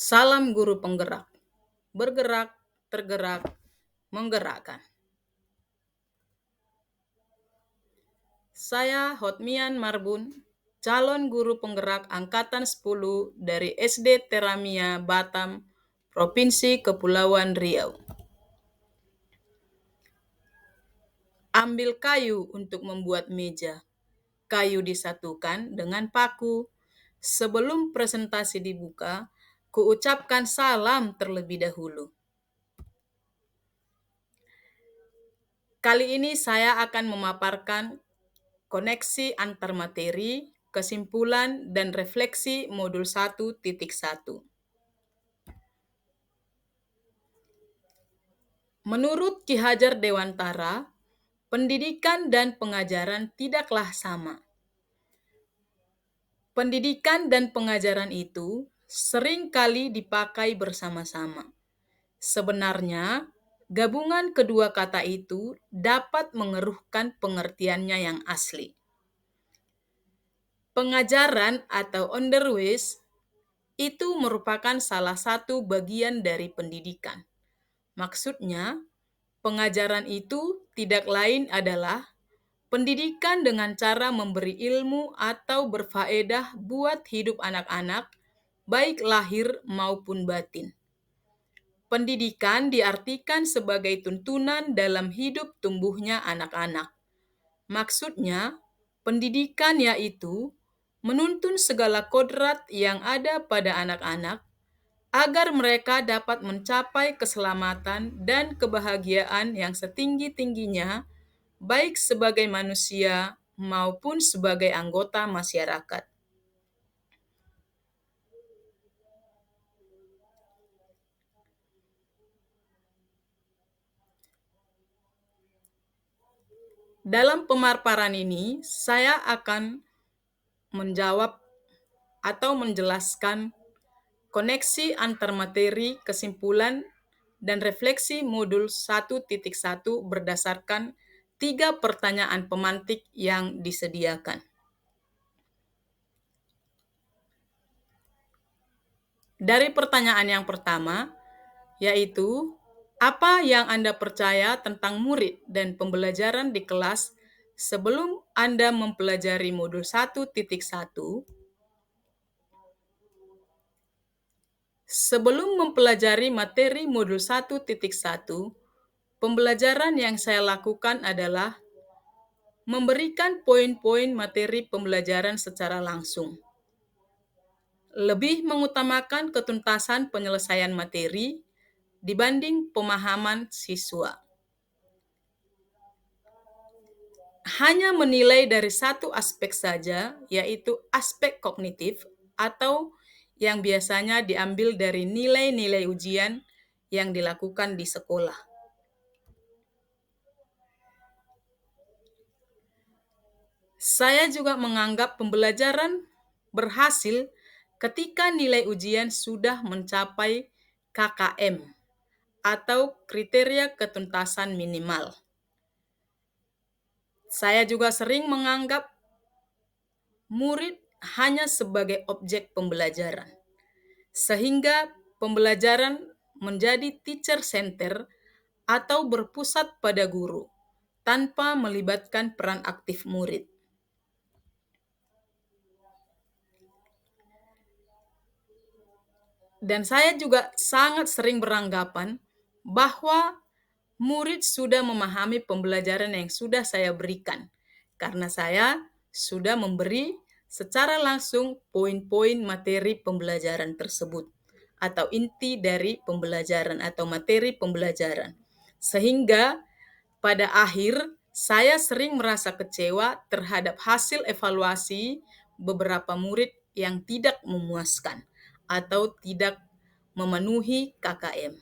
Salam guru penggerak, bergerak, tergerak, menggerakkan. Saya Hotmian Marbun, calon guru penggerak angkatan 10 dari SD Teramia Batam, Provinsi Kepulauan Riau. Ambil kayu untuk membuat meja. Kayu disatukan dengan paku. Sebelum presentasi dibuka, kuucapkan salam terlebih dahulu. Kali ini saya akan memaparkan koneksi antar materi, kesimpulan, dan refleksi modul 1.1. Menurut Ki Hajar Dewantara, pendidikan dan pengajaran tidaklah sama. Pendidikan dan pengajaran itu sering kali dipakai bersama-sama. Sebenarnya, gabungan kedua kata itu dapat mengeruhkan pengertiannya yang asli. Pengajaran atau underways itu merupakan salah satu bagian dari pendidikan. Maksudnya, pengajaran itu tidak lain adalah pendidikan dengan cara memberi ilmu atau berfaedah buat hidup anak-anak, baik lahir maupun batin. Pendidikan diartikan sebagai tuntunan dalam hidup tumbuhnya anak-anak. Maksudnya, pendidikan yaitu menuntun segala kodrat yang ada pada anak-anak agar mereka dapat mencapai keselamatan dan kebahagiaan yang setinggi-tingginya, baik sebagai manusia maupun sebagai anggota masyarakat. Dalam pemaparan ini, saya akan menjawab atau menjelaskan koneksi antar materi, kesimpulan, dan refleksi modul 1.1 berdasarkan 3 pertanyaan pemantik yang disediakan. Dari pertanyaan yang pertama, yaitu apa yang Anda percaya tentang murid dan pembelajaran di kelas sebelum Anda mempelajari modul 1.1? Sebelum mempelajari materi modul 1.1, pembelajaran yang saya lakukan adalah memberikan poin-poin materi pembelajaran secara langsung. Lebih mengutamakan ketuntasan penyelesaian materi dibanding pemahaman siswa. Hanya menilai dari satu aspek saja, yaitu aspek kognitif atau yang biasanya diambil dari nilai-nilai ujian yang dilakukan di sekolah. Saya juga menganggap pembelajaran berhasil ketika nilai ujian sudah mencapai KKM atau kriteria ketuntasan minimal. Saya juga sering menganggap murid hanya sebagai objek pembelajaran, sehingga pembelajaran menjadi teacher center atau berpusat pada guru, tanpa melibatkan peran aktif murid. Dan saya juga sangat sering beranggapan bahwa murid sudah memahami pembelajaran yang sudah saya berikan, karena saya sudah memberi secara langsung poin-poin materi pembelajaran tersebut, atau inti dari pembelajaran atau materi pembelajaran. Sehingga pada akhir, saya sering merasa kecewa terhadap hasil evaluasi beberapa murid yang tidak memuaskan atau tidak memenuhi KKM.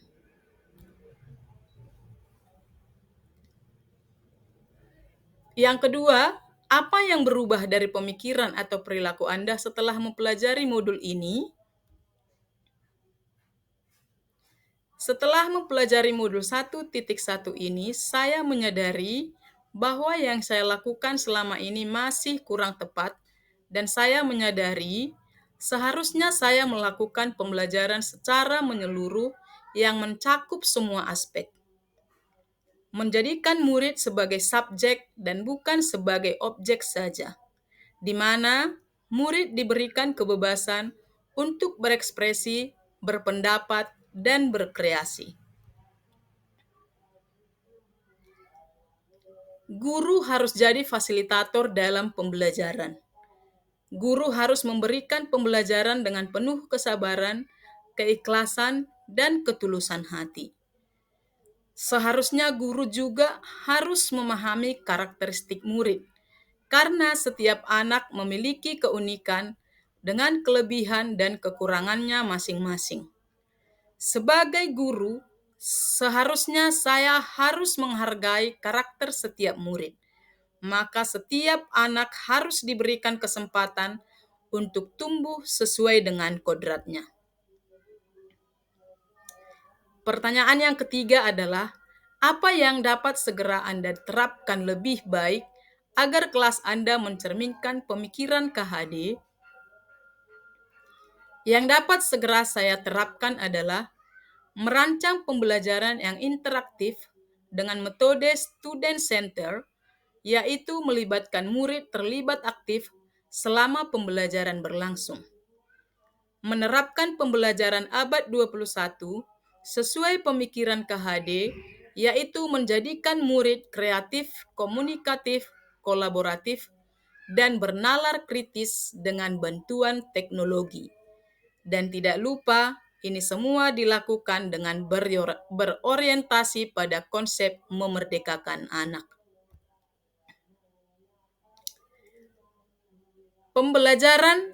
Yang kedua, apa yang berubah dari pemikiran atau perilaku Anda setelah mempelajari modul ini? Setelah mempelajari modul 1.1 ini, saya menyadari bahwa yang saya lakukan selama ini masih kurang tepat, dan saya menyadari Seharusnya saya melakukan pembelajaran secara menyeluruh yang mencakup semua aspek. Menjadikan murid sebagai subjek dan bukan sebagai objek saja, di mana murid diberikan kebebasan untuk berekspresi, berpendapat, dan berkreasi. Guru harus jadi fasilitator dalam pembelajaran. Guru harus memberikan pembelajaran dengan penuh kesabaran, keikhlasan, dan ketulusan hati. Seharusnya guru juga harus memahami karakteristik murid, karena setiap anak memiliki keunikan dengan kelebihan dan kekurangannya masing-masing. Sebagai guru, seharusnya saya harus menghargai karakter setiap murid. Maka setiap anak harus diberikan kesempatan untuk tumbuh sesuai dengan kodratnya. Pertanyaan yang ketiga adalah, apa yang dapat segera Anda terapkan lebih baik agar kelas Anda mencerminkan pemikiran KHD? Yang dapat segera saya terapkan adalah merancang pembelajaran yang interaktif dengan metode student center, yaitu melibatkan murid terlibat aktif selama pembelajaran berlangsung. Menerapkan pembelajaran abad 21 sesuai pemikiran KHD, yaitu menjadikan murid kreatif, komunikatif, kolaboratif, dan bernalar kritis dengan bantuan teknologi. Dan tidak lupa, ini semua dilakukan dengan berorientasi pada konsep memerdekakan anak. Pembelajaran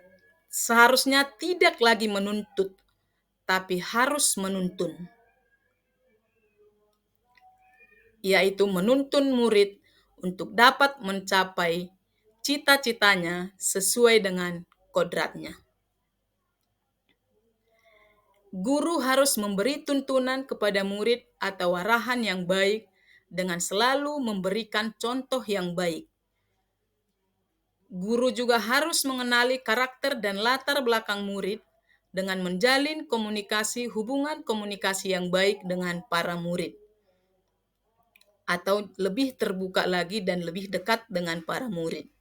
seharusnya tidak lagi menuntut, tapi harus menuntun, yaitu menuntun murid untuk dapat mencapai cita-citanya sesuai dengan kodratnya. Guru harus memberi tuntunan kepada murid atau arahan yang baik dengan selalu memberikan contoh yang baik. Guru juga harus mengenali karakter dan latar belakang murid dengan menjalin hubungan komunikasi yang baik dengan para murid. Atau lebih terbuka lagi dan lebih dekat dengan para murid.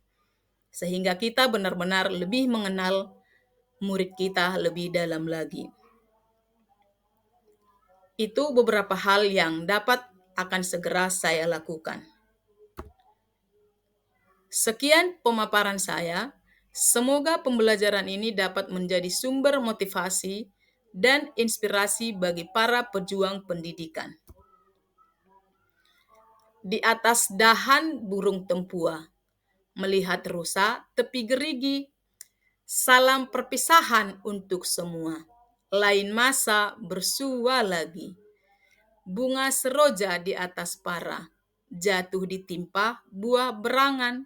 Sehingga kita benar-benar lebih mengenal murid kita lebih dalam lagi. Itu beberapa hal yang dapat akan segera saya lakukan. Sekian pemaparan saya. Semoga pembelajaran ini dapat menjadi sumber motivasi dan inspirasi bagi para pejuang pendidikan. Di atas dahan burung tempua, melihat rusa tepi gerigi, salam perpisahan untuk semua. Lain masa bersua lagi. Bunga seroja di atas para, jatuh ditimpa buah berangan.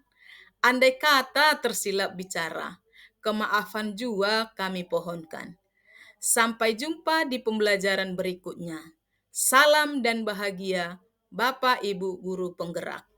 Andai kata tersilap bicara, kemaafan jua kami pohonkan. Sampai jumpa di pembelajaran berikutnya. Salam dan bahagia, Bapak Ibu Guru Penggerak.